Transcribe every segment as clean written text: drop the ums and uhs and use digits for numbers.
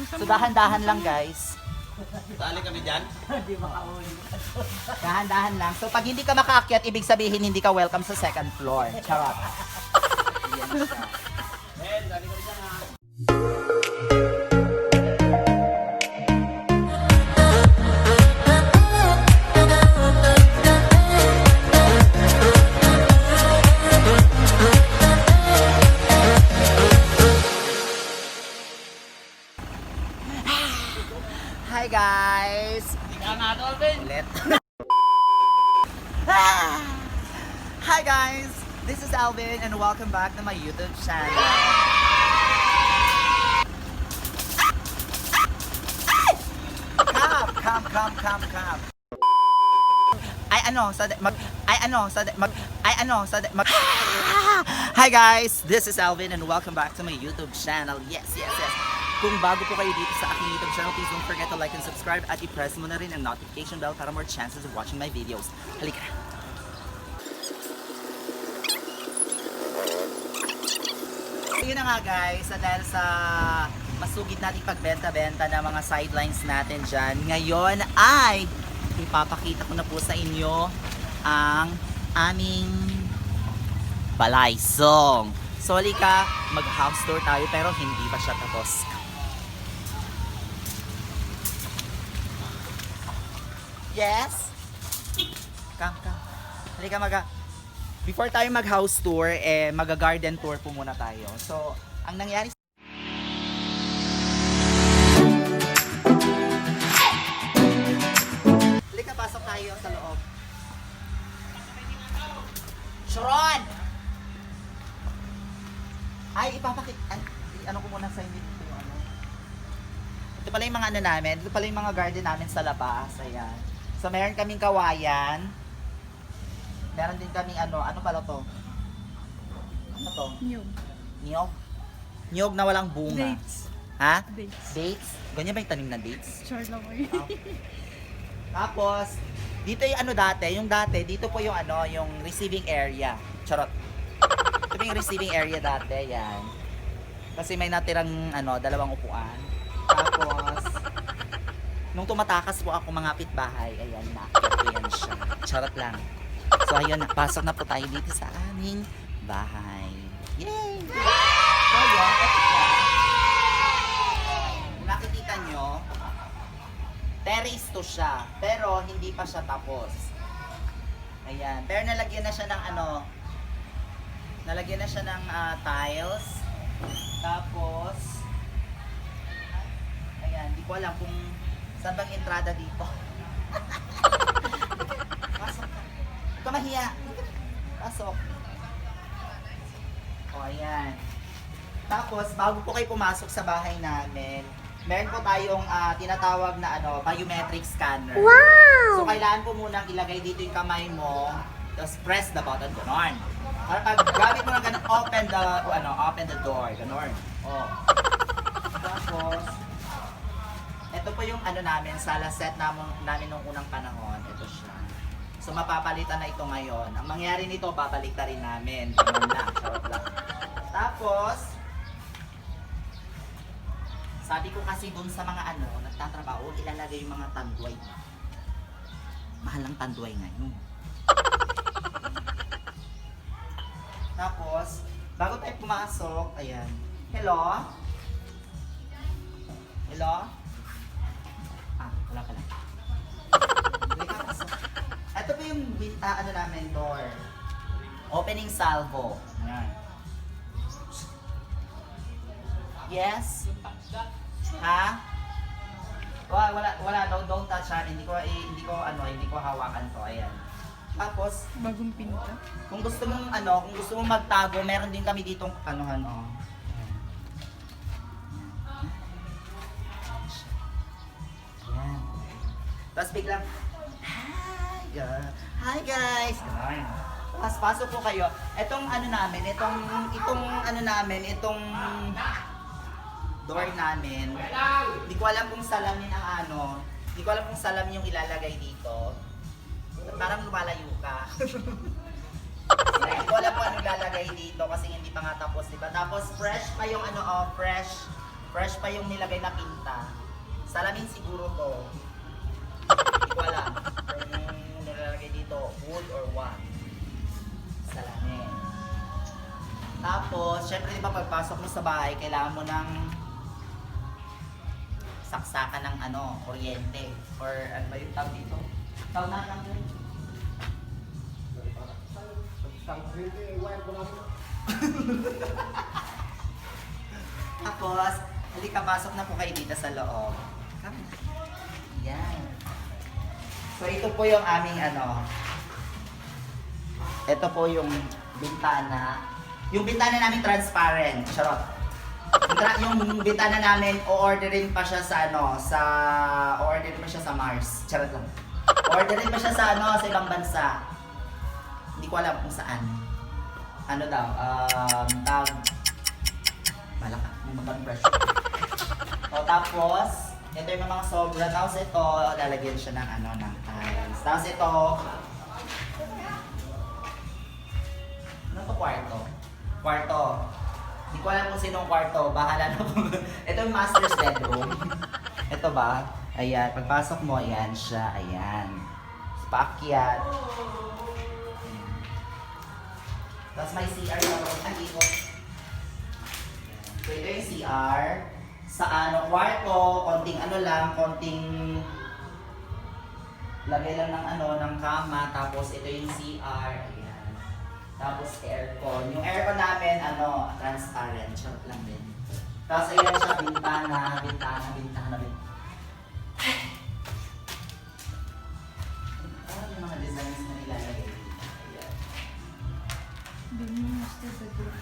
So dahan-dahan lang guys. Sali kami dyan. Hindi makauli. Dahan-dahan lang. So pag hindi ka makaakyat, ibig sabihin hindi ka welcome sa second floor. Charot. Yan siya. Ben, sali kami dyan ha. Hi guys! Ika nga to, Ben. Ulit. Hi guys! This is Alvin and welcome back to my YouTube channel. Come. Hi guys! This is Alvin and welcome back to my YouTube channel. Yes. Kung bago po kayo dito sa aking YouTube channel, please don't forget to like and subscribe at i-press mo na rin ang notification bell para more chances of watching my videos. Halika na! Yun na nga guys, dahil sa masugid nating pagbenta-benta ng mga sidelines natin dyan, ngayon ay ipapakita ko na po sa inyo ang aming balaysong. So halika, mag-house tour tayo pero hindi pa siya tapos. Yes? Come. Halika before tayo mag-house tour, mag-garden tour po muna tayo. So, ang nangyari halika, pasok tayo sa loob. Sharon! Ay, ano ko muna sa inyo dito yung ano. Ito pala yung mga ano namin. Ito pala yung mga garden namin sa labas. Ayan. So, meron kaming kawayan. Meron din kaming ano pala to? Ano to? Niyog? Niyog na walang bunga. Dates. Ha? Dates. Dates? Ganyan ba yung tanim ng dates? Char lang ko yun. Tapos, dito yung ano dati, dito po yung ano, yung receiving area. Charot. Ito po yung receiving area dati, yan. Kasi may natirang ano, dalawang upuan. Tapos, nung tumatakas po ako mga pitbahay, ayan, nakakit ko yan siya. Charot lang. So, ayun, pasok na po tayo dito sa aming bahay. Yay! So, yun, ito siya. Kung nakikita nyo, terrace to siya, pero hindi pa siya tapos. Ayan, pero nalagyan na siya ng ano, nalagyan na siya ng tiles. Tapos, ayan, di ko alam kung saan bang entrada dito. Pasok ka. Huwag ka mahiya. Pasok. O, ayan. Tapos, bago po kayo pumasok sa bahay namin, meron po tayong tinatawag na ano, biometric scanner. Wow! So, kailangan po munang ilagay dito yung kamay mo, tapos press the button, ganon. Para pag gamit mo na ganon, open the door, ganon. Oh. Tapos, ito po yung ano namin, sala set namin nung unang panahon. Ito siya. So, mapapalitan na ito ngayon. Ang mangyari nito, babalik na rin namin. Ganon lang, charot lang. Tapos, sabi ko kasi dun sa mga ano, nagtatrabaho, ilalagay yung mga tanduay. Mahal ang tanduay ngayon. Tapos, bago tayo pumasok, ayan. Hello? Hello? Wala pala. Ito po yung ano namin, door. Opening salvo. Ayan. Yes? Ha? Wala, don't touch ha. Hindi ko hawakan to. Ayan. Tapos, Bagong pinta. kung gusto mong magtago, meron din kami ditong anuhan, oh. Ayan. Tapos biglang, hi guys! Ayan. Tapos pasok po kayo. Itong ano namin, itong door namin. Hindi ko alam kung salamin ang ano. Hindi ko alam kung salamin yung ilalagay dito. Parang lumalayo ka. Hindi ko alam kung ano ilalagay dito kasi hindi pa nga tapos, diba? Tapos fresh pa yung ano, fresh Fresh pa yung nilagay na pinta. Salamin siguro to. Hindi ko alam. Kung nilalagay dito, wood or what. Salamin. Tapos, syempre di ba pagpasok mo sa bahay, kailangan mo ng saksakan ng ano, kuryente. Or ano ba yung tawag dito? Tawag na lang yun. Tapos, halika, pasok na po kayo dito sa loob. Come na. Yan. So, ito po yung aming ano. Ito po yung bintana. Yung bintana namin transparent. Charot. Yung bintana namin, o-orderin pa siya sa ano, o-orderin pa siya sa Mars. Charot lang. O-orderin pa siya sa ano, sa ibang bansa. Hindi ko alam kung saan. Ano daw, malaka, magandang pressure. O tapos, ito yung mga sobra. Tapos ito, lalagyan siya ng ano, ng tiles. Tapos ito, ano to, kwarto? Kwarto. Hindi ko alam kung sinong kwarto. Bahala na po. Ito yung master's bedroom. Ito ba? Ayan. Pagpasok mo, ayan siya. Ayan. Paakyat. Tapos may CR na rin. Ang ikot. So ito yung CR. Sa ano, kwarto, konting ano lang, konting lagay lang ng ano, ng kama. Tapos ito yung CR. Ayan. Tapos aircon. Yung aircon namin, ano, transparent. Charot lang din. Tapos ayan siya, bintana. Ano yung mga designs na nilalagay dito? Ayan. Hindi mo master bedroom.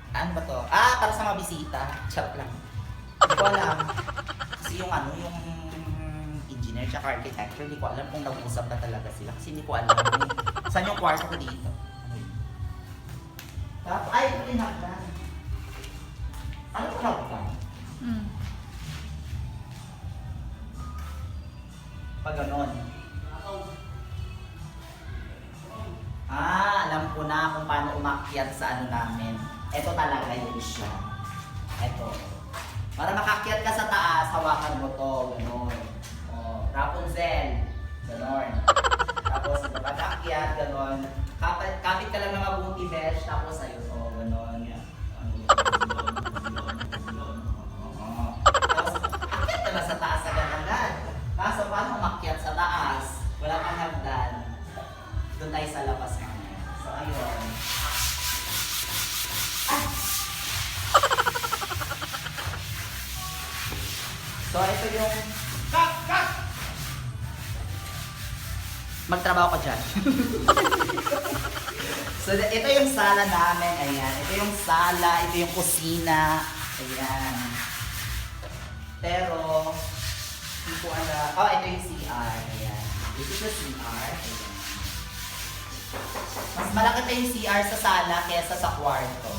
Ano ba to? Ah, para sa mga bisita. Charot lang. Hindi ko alam. Kasi yung ano, yung engineer tsaka architecture, hindi ko alam kung nag-usap na talaga sila. Kasi hindi ko alam. Saan yung kwarto ko dito? Ano yun? Tapos, ay, ito yung hagdan. Ano po hagdan? Pag ganon. Ah, alam ko na kung paano umakyat sa ano namin. Ito talaga yun siya. Ito. Para makakyat ka sa taas, hawakan mo to. Ganon. O, Rapunzel. Ganon. Tapos, pag-akyat, ganon. Kapit ka lang ng mabuti besh, tapos ayun, o, ganon. Tapos, akyat ka na sa taas agad-agad. Kaso, paano umakyat sa taas? Wala kang hagdan. Doon tayo sa labas mamaya. So, ayun. Ah! So, ito yung... Magtrabaho ka dyan. So, ito yung sala namin. Ayan. Ito yung sala. Ito yung kusina. Ayan. Pero, hindi ko alam. Oh, ito yung CR. Ayan. This is the CR. Ayan. Mas malaki pa yung CR sa sala kaysa sa kwarto.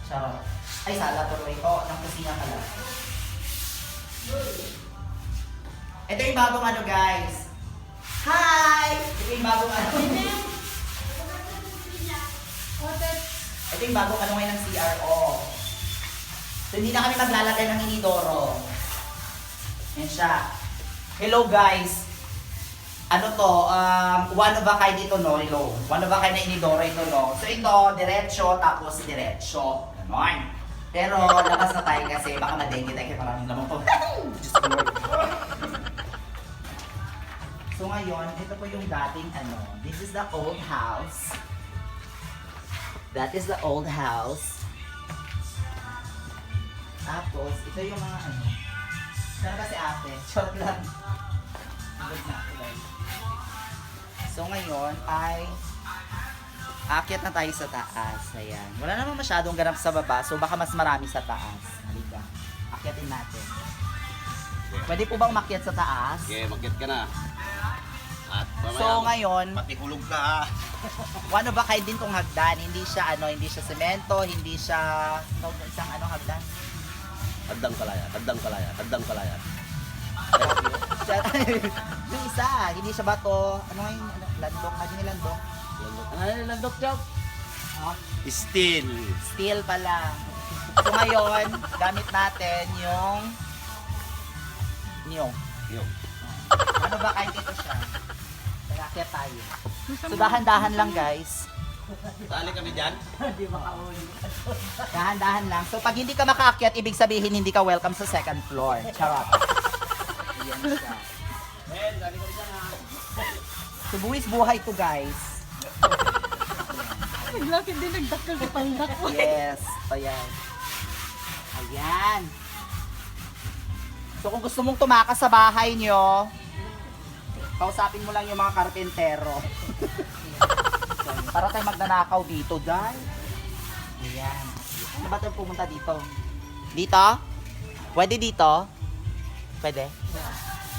Charot. Ay, sala tuloy. Oh, ng kusina pala. Ito yung bagong ano, guys. Hi! Ito yung bagong ano. Ito yung bagong ano ngayon ng CRO. So, hindi na kami maglalagay ng inidoro. Yan siya. Hello, guys. Ano to, one of a kind ito, no? Hello. One of a kind na inidoro ito, no? So ito, diretso, tapos diretso. Ganon. Pero labas na tayo kasi baka madengue tayo kaya maraming lamang po. Diyos ko Lord. So ngayon, ito po yung dating ano. This is the old house. That is the old house. Tapos, ito yung mga ano. Sana ba si ate? Short lang. Good na ako guys. So ngayon ay aakyat na tayo sa taas. Ayan. Wala namang masyadong ganap sa baba. So baka mas marami sa taas. Halika. Akyatin natin. Pwede po bang umakyat sa taas? Okay, mag-get ka na. At mamaya, So ngayon, pati hulog ka ha. one of a kind din tong hagdan. Hindi siya ano, hindi siya semento, hindi siya isang ano hagdan. Tagdang palaya. Yung isa, hindi siya bato. Ano nga yung landok? Ano yung landok? Ano yung landok job? Oh, Steel. steel pala. So ngayon, gamit natin yung niyog. Yung. Ano ba kahit ito siya? Kaya tayo. So dahan-dahan lang guys. Sali kami dyan. Dahan-dahan lang. So pag hindi ka makaakyat, ibig sabihin hindi ka welcome sa second floor. Charot. Ayan siya. Ben, sali kami dyan ha. So buwis buhay to guys. Bigla hindi nagdakal sa pandak ko. Yes. Ayan. Ayan. So kung gusto mong tumakas sa bahay nyo, kausapin mo lang yung mga karpentero. So, para tayo magnanakaw dito, guys. Ayan. Ano ba tayo pumunta dito? Dito? Pwede dito? Pwede?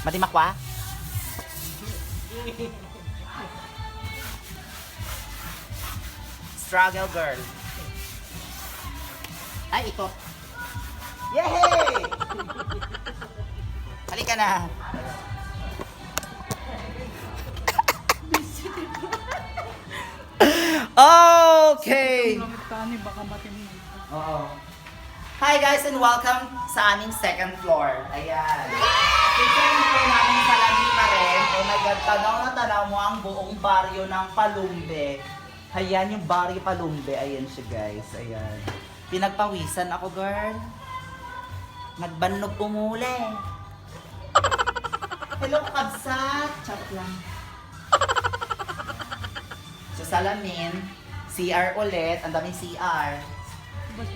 Matimakwa? Struggle girl. Ay, ito. Yay! Halika na. Okay. Lamit ka ni baka matinig. Oo. Hi guys and welcome sa aming second floor. Ayan. Yung second floor namin sa Laguna rin. Oh my God, tanaw na tanaw mo ang buong baryo ng Palumbe. Ayan yung baryo Palumbe. Ayan siya guys. Ayan. Pinagpawisan ako girl. Nagbanog umuli. Hello kabsat. Chat lang. So salamin, CR ulit. Ang daming CR. Basta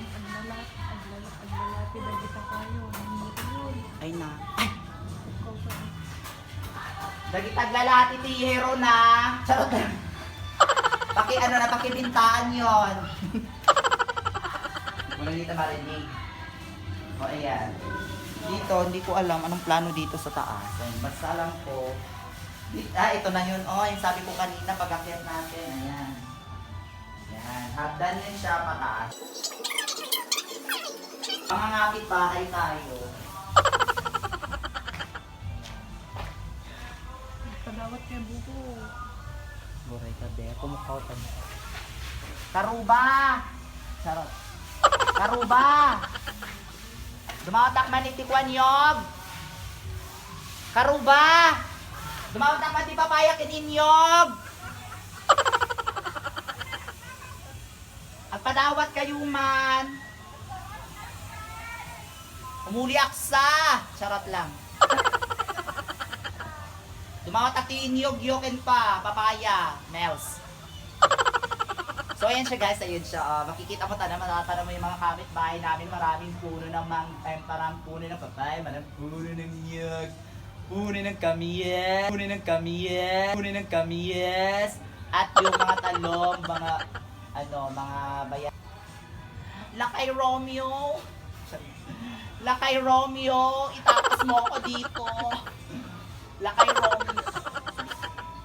aglalati na kita kayo. Nandito yun. Ay na. Ikaw sa Dagitag lalati ti hero na. Charot lang. Pakibintaan yon. Wala dito marinig. O ayan. Dito, hindi ko alam anong plano dito sa taas. Ayun, basta alam ko. Ito na yun. Oh, yung sabi ko kanina pag-akyat natin. Ayan. Ayan. Hagdan yun siya pataas. Mga ngapit bahay tayo. Kadawat kay buko. Buray ka, be. Kumukhaw ka mo. Karuba! Charot. Karuba! Dumawatak man itikwan yob! Karuba! Dumawatak man di papaya kininyog! Agpadawat kayo man! Umuli aksa! Charot lang. Dumawatak ti inyog, yoken pa, papaya, Mels. So ayan siya guys, ayun siya. Makikita mo matatana mo yung mga kapitbahay namin. Maraming puno ng maraming puno ng papaya, maraming puno ng nyug, puno ng kamiyes, puno ng kamiyes, puno ng kamiyes, at yung mga talong, mga mga bayan. Lakay Romeo! Lakay Romeo! Itapas mo ako dito! Lakay Romeo!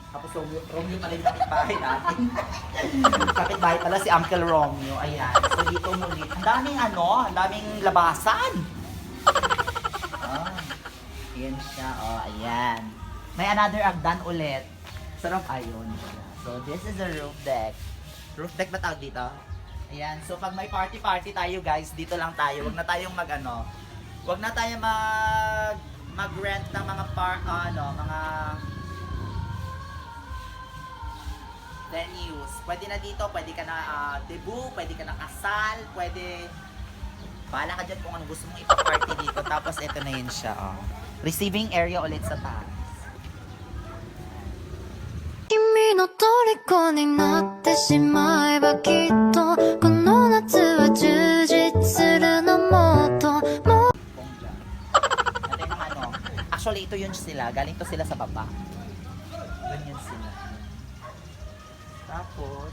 Tapos Romeo pala yung kapitbahay natin. Kapitbahay pala si Uncle Romeo. Ayan. So dito muli. Ang daming labasan. Oh. Ayan siya. Oh, ayan. May another agdan ulit. Sarap ayon. So this is the roof deck. Roof deck ba tawag dito? Ayan. So pag may party tayo guys, dito lang tayo. Wag na tayong wag na tayong mag-rent ng mga mga venues. Pwede na dito, pwede ka na debut, pwede ka na kasal, pwede bahala ka dyan kung ano gusto mong ipa-party dito. Tapos ito na yun siya, oh. Receiving area ulit sa taas. 君の虜になってしまえばきっとこの夏は充実するのもっともっと Bongga. At yung mga actually ito yun sila, galing to sila sa baba. Ganyan sila. Tapos,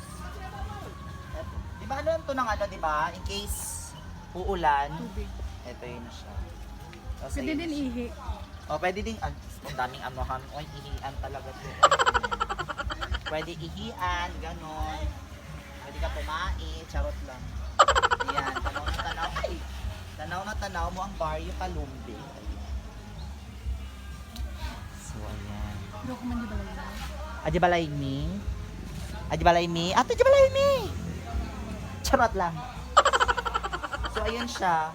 di ba alam to ng di ba? In case uulan, Tubig. ito yun siya. Tapos Pwede ayun din siya. ihi. O, pwede din, ang daming oy, ihian talaga to. Pwede ihian, ganon. Pwede ka pumain, charot lang. Ayan, tanaw mo ang baryo Palumbe. So, ayan. Hindi ako man di balay. Adibalay me? Adibalay me? Ato adibalay me! Charot lang. So, ayun siya.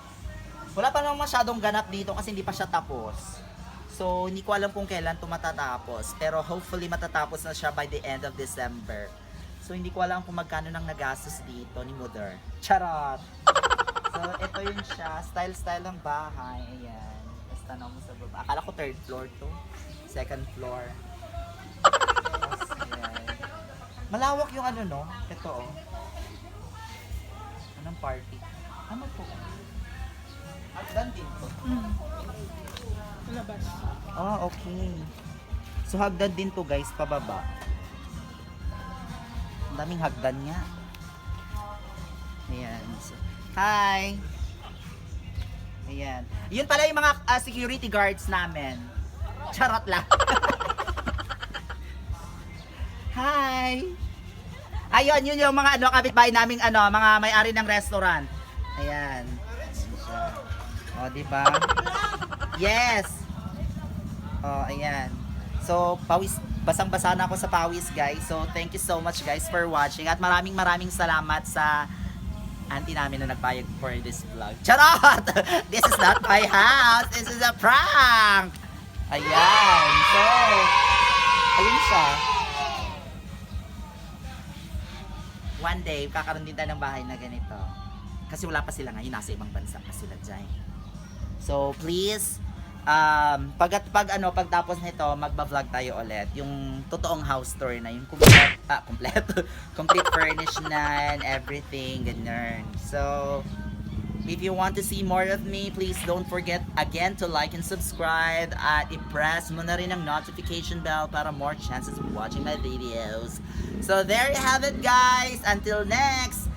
Wala pa naman masyadong ganap dito kasi hindi pa siya tapos. So, hindi ko alam kung kailan ito matatapos. Pero hopefully matatapos na siya by the end of December. So, hindi ko alam kung magkano nang nagastos dito ni Mother. Charot! So, ito yun siya. Style-style ng bahay. Ayan. Tapos tanaw mo sa baba. Akala ko third floor to. Second floor. Tapos, ayan. Malawak yung ano, no? Ito, oh. Anong party? Ano to? Hagdan din to. Sa labas. Ah, okay. So, hagdan din to, guys, pababa. Ang daming hagdan niya. Ayan. So, hi! Ayan. Yun pala yung mga security guards namin. Charot lang. Hi! Ayun, yun yung mga kapitbahay naming mga may-ari ng restaurant. Ayan. O, diba? Yes! O, ayan. So, basang-basa na ako sa pawis, guys. So, thank you so much, guys, for watching. At maraming salamat sa auntie namin na nagpayag for this vlog. Charot! This is not my house. This is a prank! Ayan. So, ayun siya. One day, kakaroon din tayo ng bahay na ganito. Kasi wala pa sila ngayon, nasa ibang bansa pa sila dyan. So, please, pagtapos nito, magba-vlog tayo ulit. Yung totoong house tour na, yung complete furnished na and everything, ganyan. So, if you want to see more of me, please don't forget again to like and subscribe at i-press mo na rin ang notification bell para more chances of watching my videos. So there you have it, guys. Until next,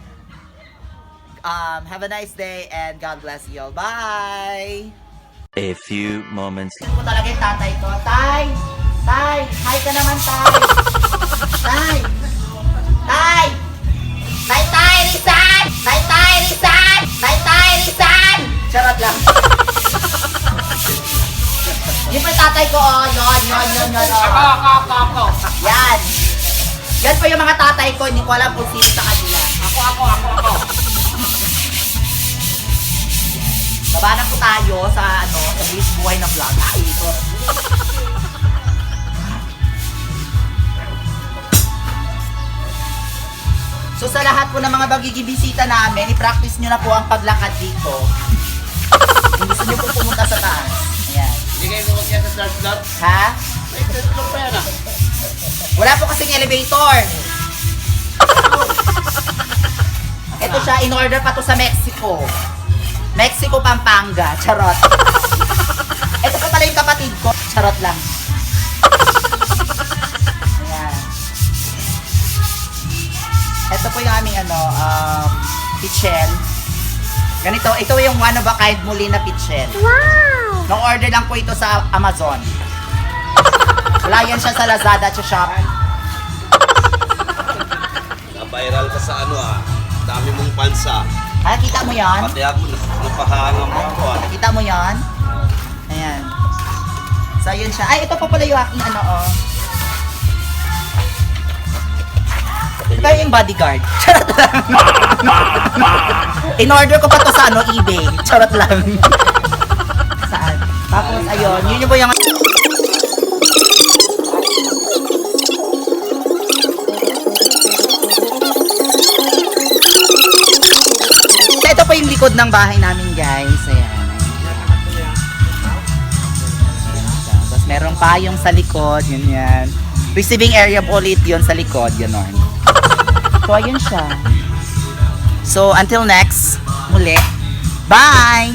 have a nice day and God bless you all. Bye! A few moments Ito ko talaga yung tatay ko. Tay! Tay! Hi ka naman, Tay! Tay! Tay! Tay! Tay! Rizan! Tay! Tay! Rizan! Tay! Tay! Rizan! Charot lang. Yung pa yung tatay ko, oh. Yun. Ako. Yan. Yan po yung mga tatay ko. Hindi ko alam kung sino sa kanila. Ako. Baba na po tayo sa sa buhay na vlog. Ay, ito. So sa lahat po ng mga bagigibisita namin, i-practice nyo na po ang paglakad dito. Kung gusto nyo po pumunta sa taas. Ayan. Hindi kayo kumakya sa third floor. Ha? May third floor pa yan ah. Wala po kasing elevator. Ito siya, in order pa to sa Mexico. Mexico, Pampanga. Charot. Ito pa pala yung kapatid ko. Charot lang. Ayan. Ito po yung aming pichel. Ganito, ito yung one of a kind muli na pichel. Wow! No-order lang po ito sa Amazon. Wala yan siya sa Lazada at sa Shopee. Na-viral ka sa dami mong pansa. Ah, kita mo yan? Pati ako, napahangam mo ako ah. Nakita mo yan? Ayan. So, yun siya. Ay, ito pa pala yung aking Ito yung bodyguard. Charot lang. In-order ko pa to sa eBay. Charot lang. Saan? Tapos, ayun. Yun po yung ito po yung likod ng bahay namin, guys. Ayan. Tapos meron pa yung sa likod, yun yan. Receiving area po ulit yun sa likod, yun on. So, ayun siya. So, until next, muli. Bye!